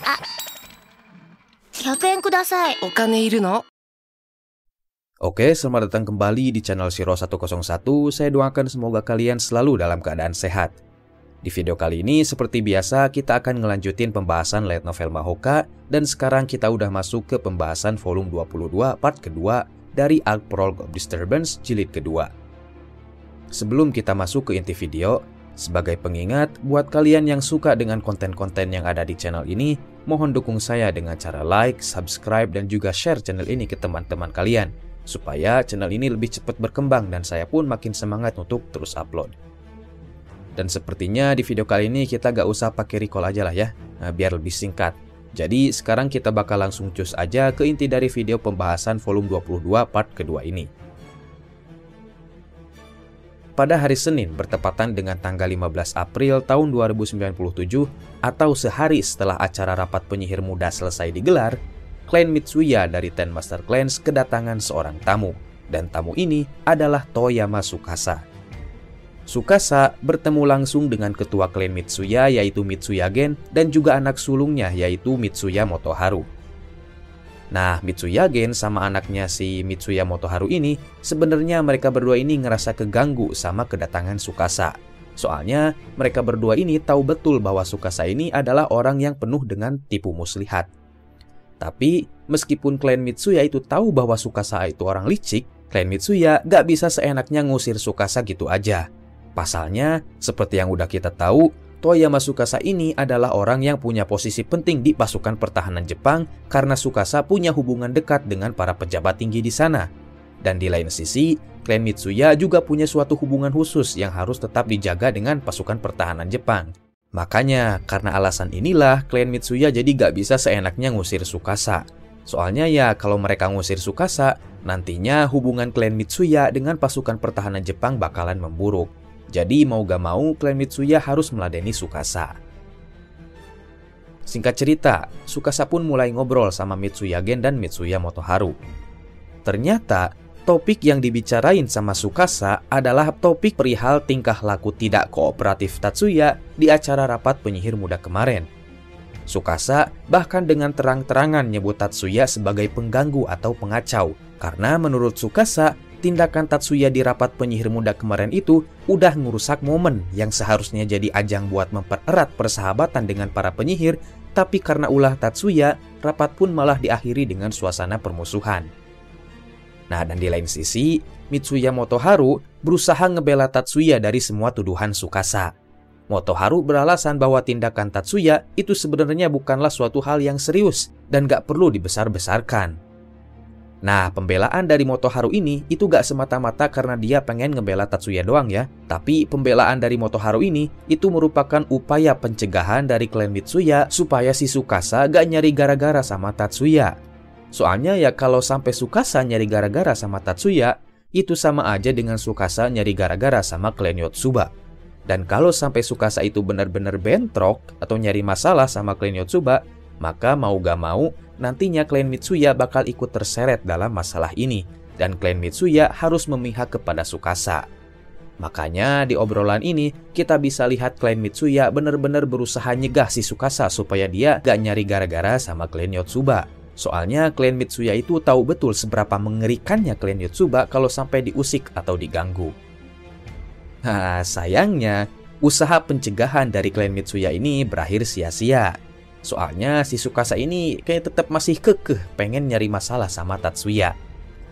100円ください。お金いるの? Oke, selamat datang kembali di channel Shiro 101. Saya doakan semoga kalian selalu dalam keadaan sehat. Di video kali ini, seperti biasa, kita akan ngelanjutin pembahasan light novel Mahoka, dan sekarang kita udah masuk ke pembahasan volume 22 part kedua dari Arc Prologue of Disturbance jilid kedua. Sebelum kita masuk ke inti video, sebagai pengingat, buat kalian yang suka dengan konten-konten yang ada di channel ini, mohon dukung saya dengan cara like, subscribe, dan juga share channel ini ke teman-teman kalian, supaya channel ini lebih cepat berkembang dan saya pun makin semangat untuk terus upload. Dan sepertinya di video kali ini kita gak usah pakai recall aja lah ya, biar lebih singkat. Jadi sekarang kita bakal langsung cus aja ke inti dari video pembahasan volume 22 part kedua ini. Pada hari Senin bertepatan dengan tanggal 15 April tahun 2097 atau sehari setelah acara rapat penyihir muda selesai digelar, klan Mitsuya dari Ten Master Clans kedatangan seorang tamu, dan tamu ini adalah Toyama Tsukasa. Tsukasa bertemu langsung dengan ketua klan Mitsuya yaitu Mitsuya Gen dan juga anak sulungnya yaitu Mitsuya Motoharu. Nah, Mitsuya Gen sama anaknya si Mitsuya Motoharu ini sebenarnya mereka berdua ini ngerasa keganggu sama kedatangan Tsukasa. Soalnya mereka berdua ini tahu betul bahwa Tsukasa ini adalah orang yang penuh dengan tipu muslihat. Tapi meskipun klan Mitsuya itu tahu bahwa Tsukasa itu orang licik, klan Mitsuya gak bisa seenaknya ngusir Tsukasa gitu aja. Pasalnya, seperti yang udah kita tahu, Toyama Tsukasa ini adalah orang yang punya posisi penting di pasukan pertahanan Jepang karena Tsukasa punya hubungan dekat dengan para pejabat tinggi di sana. Dan di lain sisi, klan Mitsuya juga punya suatu hubungan khusus yang harus tetap dijaga dengan pasukan pertahanan Jepang. Makanya, karena alasan inilah klan Mitsuya jadi gak bisa seenaknya ngusir Tsukasa. Soalnya ya kalau mereka ngusir Tsukasa, nantinya hubungan klan Mitsuya dengan pasukan pertahanan Jepang bakalan memburuk. Jadi mau gak mau klan Mitsuya harus meladeni Tsukasa. Singkat cerita, Tsukasa pun mulai ngobrol sama Mitsuya Gen dan Mitsuya Motoharu. Ternyata topik yang dibicarain sama Tsukasa adalah topik perihal tingkah laku tidak kooperatif Tatsuya di acara rapat penyihir muda kemarin. Tsukasa bahkan dengan terang-terangan nyebut Tatsuya sebagai pengganggu atau pengacau, karena menurut Tsukasa, tindakan Tatsuya di rapat penyihir muda kemarin itu udah ngerusak momen yang seharusnya jadi ajang buat mempererat persahabatan dengan para penyihir, tapi karena ulah Tatsuya, rapat pun malah diakhiri dengan suasana permusuhan. Nah, dan di lain sisi, Mitsuya Motoharu berusaha ngebela Tatsuya dari semua tuduhan Tsukasa. Motoharu beralasan bahwa tindakan Tatsuya itu sebenarnya bukanlah suatu hal yang serius dan gak perlu dibesar-besarkan. Nah, pembelaan dari Motoharu ini itu gak semata-mata karena dia pengen ngebela Tatsuya doang ya. Tapi pembelaan dari Motoharu ini itu merupakan upaya pencegahan dari klan Mitsuya supaya si Tsukasa gak nyari gara-gara sama Tatsuya. Soalnya ya kalau sampai Tsukasa nyari gara-gara sama Tatsuya, itu sama aja dengan Tsukasa nyari gara-gara sama klan Yotsuba. Dan kalau sampai Tsukasa itu benar-benar bentrok atau nyari masalah sama klan Yotsuba, maka mau gak mau, nantinya klan Mitsuya bakal ikut terseret dalam masalah ini, dan klan Mitsuya harus memihak kepada Tsukasa. Makanya di obrolan ini, kita bisa lihat klan Mitsuya benar-benar berusaha nyegah si Tsukasa supaya dia gak nyari gara-gara sama klan Yotsuba. Soalnya klan Mitsuya itu tahu betul seberapa mengerikannya klan Yotsuba kalau sampai diusik atau diganggu. Nah, sayangnya, usaha pencegahan dari klan Mitsuya ini berakhir sia-sia. Soalnya si Tsukasa ini kayak tetap masih kekeh pengen nyari masalah sama Tatsuya.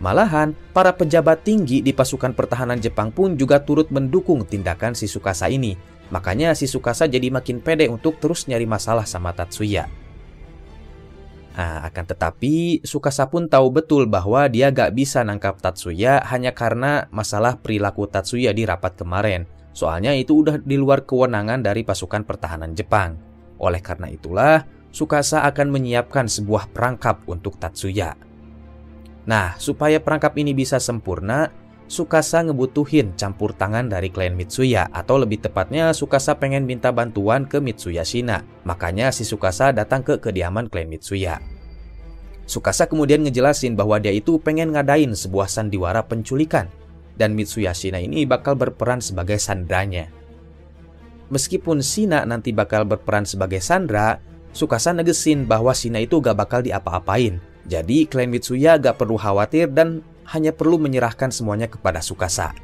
Malahan, para pejabat tinggi di pasukan pertahanan Jepang pun juga turut mendukung tindakan si Tsukasa ini. Makanya si Tsukasa jadi makin pede untuk terus nyari masalah sama Tatsuya. Nah, akan tetapi Tsukasa pun tahu betul bahwa dia gak bisa nangkap Tatsuya hanya karena masalah perilaku Tatsuya di rapat kemarin. Soalnya itu udah di luar kewenangan dari pasukan pertahanan Jepang. Oleh karena itulah, Tsukasa akan menyiapkan sebuah perangkap untuk Tatsuya. Nah, supaya perangkap ini bisa sempurna, Tsukasa ngebutuhin campur tangan dari klan Mitsuya, atau lebih tepatnya Tsukasa pengen minta bantuan ke Mitsuya Shina. Makanya si Tsukasa datang ke kediaman klan Mitsuya. Tsukasa kemudian ngejelasin bahwa dia itu pengen ngadain sebuah sandiwara penculikan, dan Mitsuya Shina ini bakal berperan sebagai sandranya. Meskipun Shina nanti bakal berperan sebagai Sandra, Tsukasa negesin bahwa Shina itu gak bakal diapa-apain. Jadi klan Mitsuya gak perlu khawatir dan hanya perlu menyerahkan semuanya kepada Tsukasa.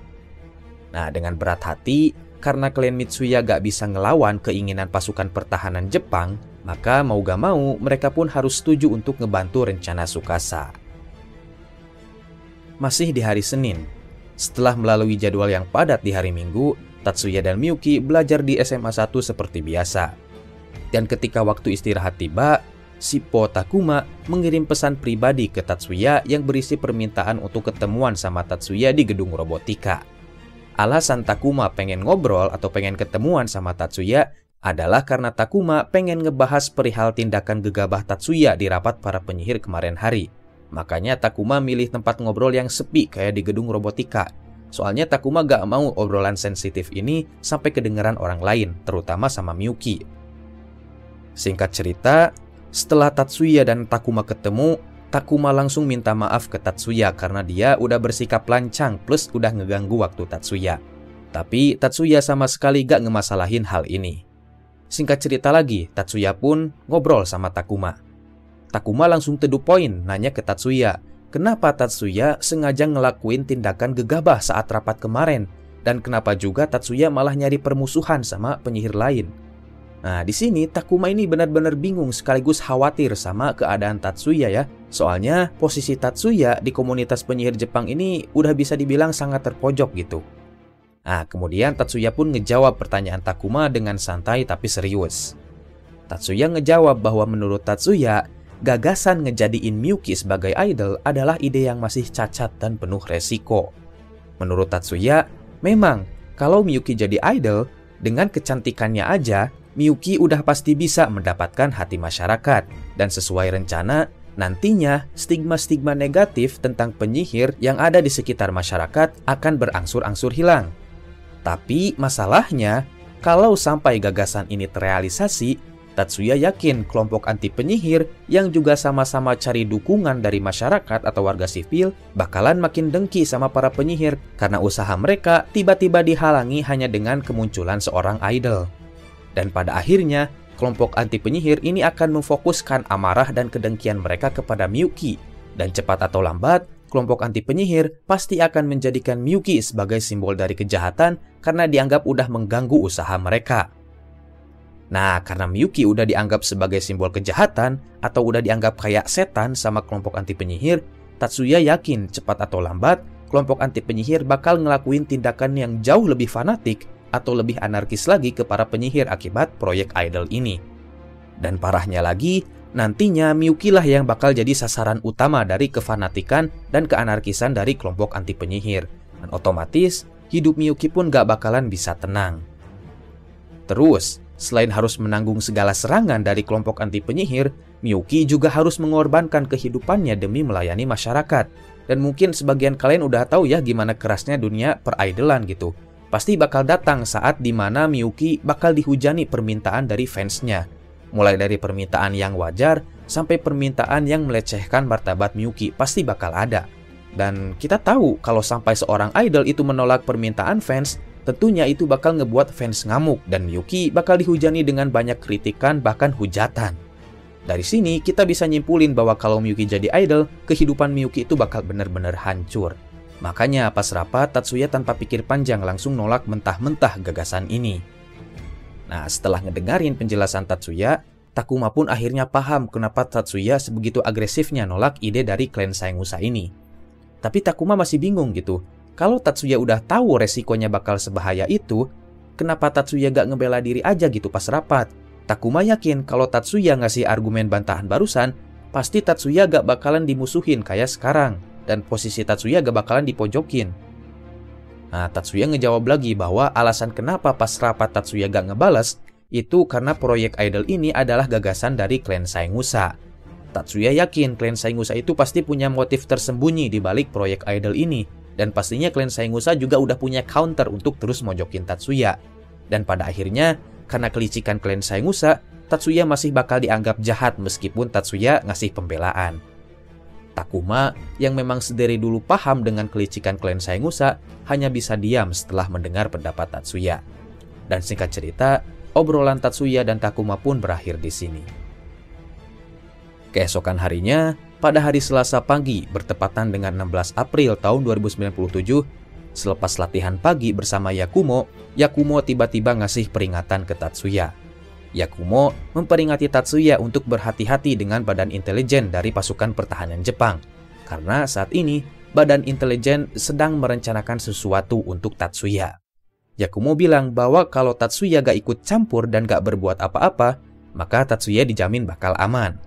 Nah, dengan berat hati, karena klan Mitsuya gak bisa ngelawan keinginan pasukan pertahanan Jepang, maka mau gak mau mereka pun harus setuju untuk ngebantu rencana Tsukasa. Masih di hari Senin, setelah melalui jadwal yang padat di hari Minggu, Tatsuya dan Miyuki belajar di SMA 1 seperti biasa. Dan ketika waktu istirahat tiba, Shippo Takuma mengirim pesan pribadi ke Tatsuya yang berisi permintaan untuk ketemuan sama Tatsuya di gedung robotika. Alasan Takuma pengen ngobrol atau pengen ketemuan sama Tatsuya adalah karena Takuma pengen ngebahas perihal tindakan gegabah Tatsuya di rapat para penyihir kemarin hari. Makanya Takuma milih tempat ngobrol yang sepi kayak di gedung robotika. Soalnya Takuma gak mau obrolan sensitif ini sampai kedengeran orang lain, terutama sama Miyuki. Singkat cerita, setelah Tatsuya dan Takuma ketemu, Takuma langsung minta maaf ke Tatsuya karena dia udah bersikap lancang plus udah ngeganggu waktu Tatsuya. Tapi Tatsuya sama sekali gak ngemasalahin hal ini. Singkat cerita lagi, Tatsuya pun ngobrol sama Takuma. Takuma langsung to the point nanya ke Tatsuya, kenapa Tatsuya sengaja ngelakuin tindakan gegabah saat rapat kemarin, dan kenapa juga Tatsuya malah nyari permusuhan sama penyihir lain. Nah, di sini Takuma ini benar-benar bingung sekaligus khawatir sama keadaan Tatsuya ya. Soalnya posisi Tatsuya di komunitas penyihir Jepang ini udah bisa dibilang sangat terpojok gitu. Nah, kemudian Tatsuya pun ngejawab pertanyaan Takuma dengan santai tapi serius. Tatsuya ngejawab bahwa menurut Tatsuya, gagasan ngejadiin Miyuki sebagai idol adalah ide yang masih cacat dan penuh resiko. Menurut Tatsuya, memang kalau Miyuki jadi idol, dengan kecantikannya aja, Miyuki udah pasti bisa mendapatkan hati masyarakat, dan sesuai rencana, nantinya stigma-stigma negatif tentang penyihir yang ada di sekitar masyarakat akan berangsur-angsur hilang. Tapi masalahnya, kalau sampai gagasan ini terrealisasi, Tatsuya yakin kelompok anti penyihir yang juga sama-sama cari dukungan dari masyarakat atau warga sipil bakalan makin dengki sama para penyihir karena usaha mereka tiba-tiba dihalangi hanya dengan kemunculan seorang idol. Dan pada akhirnya, kelompok anti penyihir ini akan memfokuskan amarah dan kedengkian mereka kepada Miyuki. Dan cepat atau lambat, kelompok anti penyihir pasti akan menjadikan Miyuki sebagai simbol dari kejahatan karena dianggap udah mengganggu usaha mereka. Nah, karena Miyuki udah dianggap sebagai simbol kejahatan atau udah dianggap kayak setan sama kelompok anti penyihir, Tatsuya yakin cepat atau lambat, kelompok anti penyihir bakal ngelakuin tindakan yang jauh lebih fanatik atau lebih anarkis lagi ke para penyihir akibat proyek idol ini. Dan parahnya lagi, nantinya Miyuki lah yang bakal jadi sasaran utama dari kefanatikan dan keanarkisan dari kelompok anti penyihir. Dan otomatis, hidup Miyuki pun gak bakalan bisa tenang. Terus, selain harus menanggung segala serangan dari kelompok anti penyihir, Miyuki juga harus mengorbankan kehidupannya demi melayani masyarakat. Dan mungkin sebagian kalian udah tahu ya gimana kerasnya dunia peridolan gitu. Pasti bakal datang saat dimana Miyuki bakal dihujani permintaan dari fansnya. Mulai dari permintaan yang wajar sampai permintaan yang melecehkan martabat Miyuki pasti bakal ada. Dan kita tahu kalau sampai seorang idol itu menolak permintaan fans, tentunya itu bakal ngebuat fans ngamuk dan Miyuki bakal dihujani dengan banyak kritikan bahkan hujatan. Dari sini kita bisa nyimpulin bahwa kalau Miyuki jadi idol, kehidupan Miyuki itu bakal benar-benar hancur. Makanya pas rapat, Tatsuya tanpa pikir panjang langsung nolak mentah-mentah gagasan ini. Nah, setelah ngedengarin penjelasan Tatsuya, Takuma pun akhirnya paham kenapa Tatsuya sebegitu agresifnya nolak ide dari klan Saengusa ini. Tapi Takuma masih bingung gitu. Kalau Tatsuya udah tahu resikonya bakal sebahaya itu, kenapa Tatsuya gak ngebela diri aja gitu pas rapat? Takuma yakin kalau Tatsuya ngasih argumen bantahan barusan, pasti Tatsuya gak bakalan dimusuhin kayak sekarang. Dan posisi Tatsuya gak bakalan dipojokin. Nah, Tatsuya ngejawab lagi bahwa alasan kenapa pas rapat Tatsuya gak ngebales itu karena proyek idol ini adalah gagasan dari klan Saengusa. Tatsuya yakin klan Saengusa itu pasti punya motif tersembunyi di balik proyek idol ini. Dan pastinya klan Saengusa juga udah punya counter untuk terus mojokin Tatsuya. Dan pada akhirnya, karena kelicikan klan Saengusa, Tatsuya masih bakal dianggap jahat meskipun Tatsuya ngasih pembelaan. Takuma, yang memang sedari dulu paham dengan kelicikan klan Saengusa, hanya bisa diam setelah mendengar pendapat Tatsuya. Dan singkat cerita, obrolan Tatsuya dan Takuma pun berakhir di sini. Keesokan harinya, pada hari Selasa pagi bertepatan dengan 16 April tahun 2097, selepas latihan pagi bersama Yakumo, Yakumo tiba-tiba ngasih peringatan ke Tatsuya. Yakumo memperingati Tatsuya untuk berhati-hati dengan badan intelijen dari pasukan pertahanan Jepang, karena saat ini badan intelijen sedang merencanakan sesuatu untuk Tatsuya. Yakumo bilang bahwa kalau Tatsuya gak ikut campur dan gak berbuat apa-apa, maka Tatsuya dijamin bakal aman.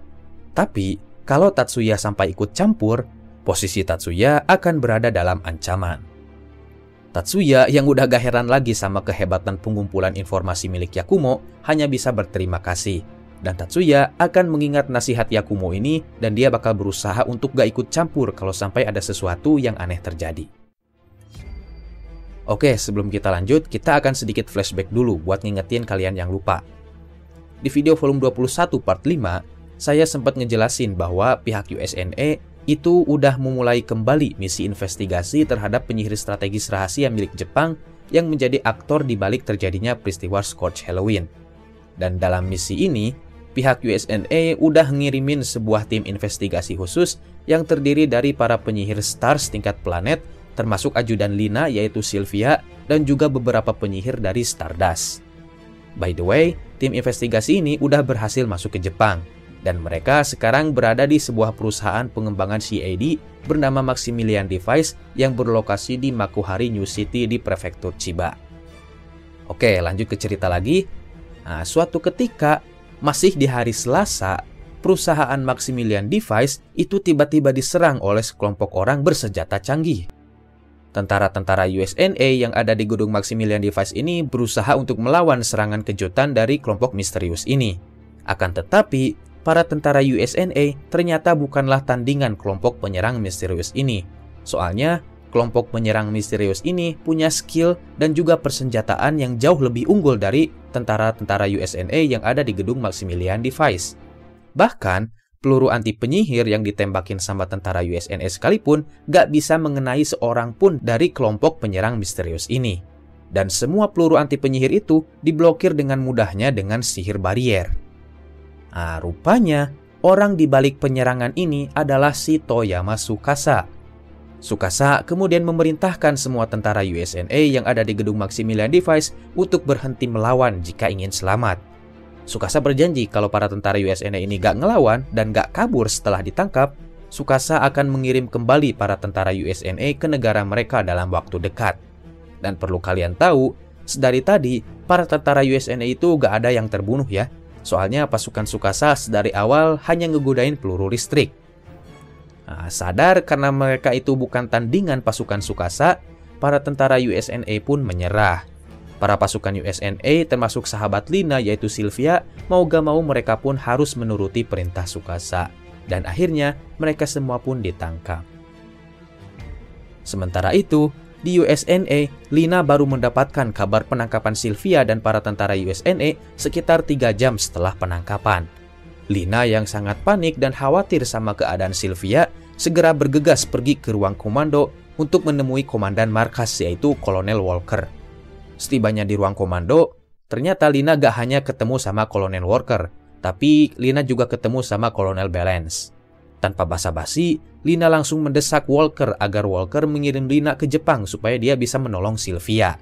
Tapi, kalau Tatsuya sampai ikut campur, posisi Tatsuya akan berada dalam ancaman. Tatsuya yang udah gak heran lagi sama kehebatan pengumpulan informasi milik Yakumo hanya bisa berterima kasih. Dan Tatsuya akan mengingat nasihat Yakumo ini dan dia bakal berusaha untuk gak ikut campur kalau sampai ada sesuatu yang aneh terjadi. Oke, sebelum kita lanjut, kita akan sedikit flashback dulu buat ngingetin kalian yang lupa. Di video volume 21 part 5, saya sempat ngejelasin bahwa pihak USNA itu udah memulai kembali misi investigasi terhadap penyihir strategis rahasia milik Jepang yang menjadi aktor di balik terjadinya peristiwa Scorch Halloween. Dan dalam misi ini, pihak USNA udah ngirimin sebuah tim investigasi khusus yang terdiri dari para penyihir stars tingkat planet, termasuk ajudan Lina yaitu Sylvia, dan juga beberapa penyihir dari Stardust. By the way, tim investigasi ini udah berhasil masuk ke Jepang, dan mereka sekarang berada di sebuah perusahaan pengembangan CAD bernama Maximilian Device yang berlokasi di Makuhari New City di prefektur Chiba. Oke, lanjut ke cerita lagi. Nah, suatu ketika, masih di hari Selasa, perusahaan Maximilian Device itu tiba-tiba diserang oleh sekelompok orang bersenjata canggih. Tentara-tentara USNA yang ada di gedung Maximilian Device ini berusaha untuk melawan serangan kejutan dari kelompok misterius ini. Akan tetapi, para tentara USNA ternyata bukanlah tandingan kelompok penyerang misterius ini. Soalnya, kelompok penyerang misterius ini punya skill dan juga persenjataan yang jauh lebih unggul dari tentara-tentara USNA yang ada di gedung Maximilian Device. Bahkan, peluru anti penyihir yang ditembakin sama tentara USNA sekalipun gak bisa mengenai seorang pun dari kelompok penyerang misterius ini. Dan semua peluru anti penyihir itu diblokir dengan mudahnya dengan sihir barier. Nah, rupanya orang di balik penyerangan ini adalah si Toyama Tsukasa. Tsukasa kemudian memerintahkan semua tentara USNA yang ada di gedung Maximilian Device untuk berhenti melawan jika ingin selamat. Tsukasa berjanji kalau para tentara USNA ini gak ngelawan dan gak kabur setelah ditangkap, Tsukasa akan mengirim kembali para tentara USNA ke negara mereka dalam waktu dekat. Dan perlu kalian tahu, sedari tadi para tentara USNA itu gak ada yang terbunuh ya. Soalnya pasukan Tsukasa dari awal hanya ngegodain peluru listrik. Nah, sadar karena mereka itu bukan tandingan pasukan Tsukasa, para tentara USNA pun menyerah. Para pasukan USNA termasuk sahabat Lina yaitu Sylvia, mau gak mau mereka pun harus menuruti perintah Tsukasa. Dan akhirnya mereka semua pun ditangkap. Sementara itu, di USNA, Lina baru mendapatkan kabar penangkapan Sylvia dan para tentara USNA sekitar 3 jam setelah penangkapan. Lina yang sangat panik dan khawatir sama keadaan Sylvia segera bergegas pergi ke ruang komando untuk menemui komandan markas yaitu Kolonel Walker. Setibanya di ruang komando, ternyata Lina gak hanya ketemu sama Kolonel Walker, tapi Lina juga ketemu sama Kolonel Balance. Tanpa basa-basi, Lina langsung mendesak Walker agar Walker mengirim Lina ke Jepang supaya dia bisa menolong Sylvia.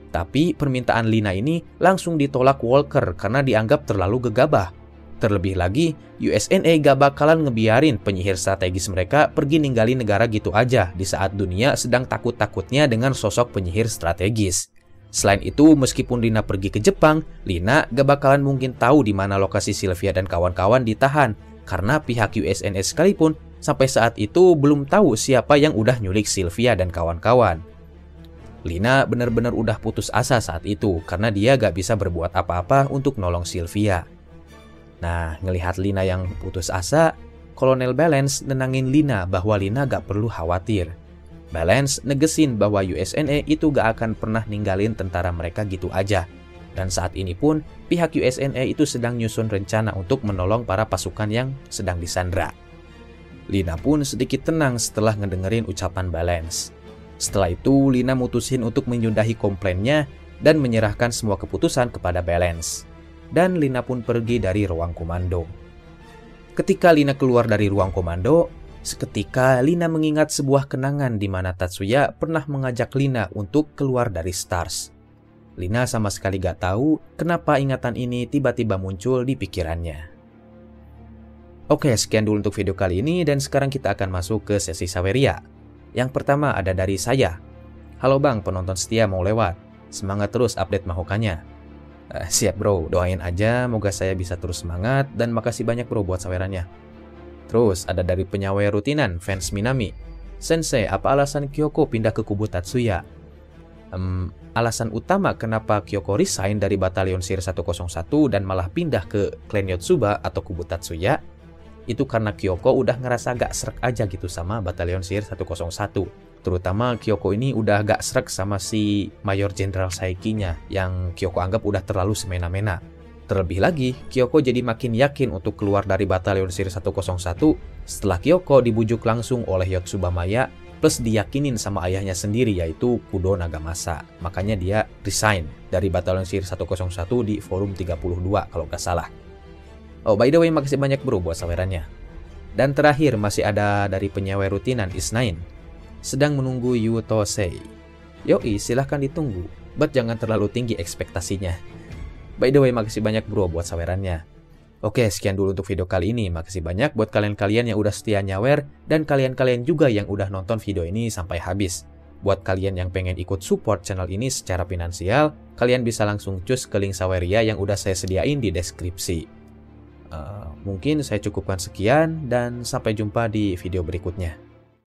Tapi permintaan Lina ini langsung ditolak Walker karena dianggap terlalu gegabah. Terlebih lagi, USNA gak bakalan ngebiarin penyihir strategis mereka pergi ninggalin negara gitu aja di saat dunia sedang takut-takutnya dengan sosok penyihir strategis. Selain itu, meskipun Lina pergi ke Jepang, Lina gak bakalan mungkin tahu di mana lokasi Sylvia dan kawan-kawan ditahan. Karena pihak USNA sekalipun sampai saat itu belum tahu siapa yang udah nyulik Sylvia dan kawan-kawan. Lina benar-benar udah putus asa saat itu karena dia gak bisa berbuat apa-apa untuk nolong Sylvia. Nah, ngelihat Lina yang putus asa, Kolonel Balance nenangin Lina bahwa Lina gak perlu khawatir. Balance negesin bahwa USNA itu gak akan pernah ninggalin tentara mereka gitu aja. Dan saat ini pun, pihak USNA itu sedang nyusun rencana untuk menolong para pasukan yang sedang disandra. Lina pun sedikit tenang setelah ngedengerin ucapan Balance. Setelah itu, Lina mutusin untuk menyudahi komplainnya dan menyerahkan semua keputusan kepada Balance. Dan Lina pun pergi dari ruang komando. Ketika Lina keluar dari ruang komando, seketika Lina mengingat sebuah kenangan di mana Tatsuya pernah mengajak Lina untuk keluar dari Stars. Lina sama sekali gak tahu kenapa ingatan ini tiba-tiba muncul di pikirannya. Oke, sekian dulu untuk video kali ini dan sekarang kita akan masuk ke sesi Saweria. Yang pertama ada dari saya. Halo bang, penonton setia mau lewat. Semangat terus update Mahokanya. Siap bro, doain aja moga saya bisa terus semangat dan makasih banyak bro buat sawerannya. Terus ada dari penyawer rutinan fans Minami. Sensei, apa alasan Kyoko pindah ke kubu Tatsuya? Alasan utama kenapa Kyoko resign dari Batalion Sir 101 dan malah pindah ke klan Yotsuba atau kubu Tatsuya itu karena Kyoko udah ngerasa gak srek aja gitu sama Batalion Sir 101. Terutama Kyoko ini udah gak srek sama si Mayor Jenderal Saiki-nya yang Kyoko anggap udah terlalu semena-mena. Terlebih lagi, Kyoko jadi makin yakin untuk keluar dari Batalion Sir 101 setelah Kyoko dibujuk langsung oleh Yotsuba Maya plus diyakinin sama ayahnya sendiri yaitu Kudo Nagamasa. Makanya dia resign dari Batalion Sir 101 di forum 32 kalau gak salah. Oh by the way, makasih banyak bro buat sawerannya. Dan terakhir masih ada dari penyawer rutinan Isnain. Sedang menunggu Yutosei. Yoi, silahkan ditunggu, but jangan terlalu tinggi ekspektasinya. By the way, makasih banyak bro buat sawerannya. Oke, sekian dulu untuk video kali ini. Makasih banyak buat kalian-kalian yang udah setia nyawer dan kalian-kalian juga yang udah nonton video ini sampai habis. Buat kalian yang pengen ikut support channel ini secara finansial, kalian bisa langsung cus ke link Saweria yang udah saya sediain di deskripsi. Mungkin saya cukupkan sekian dan sampai jumpa di video berikutnya.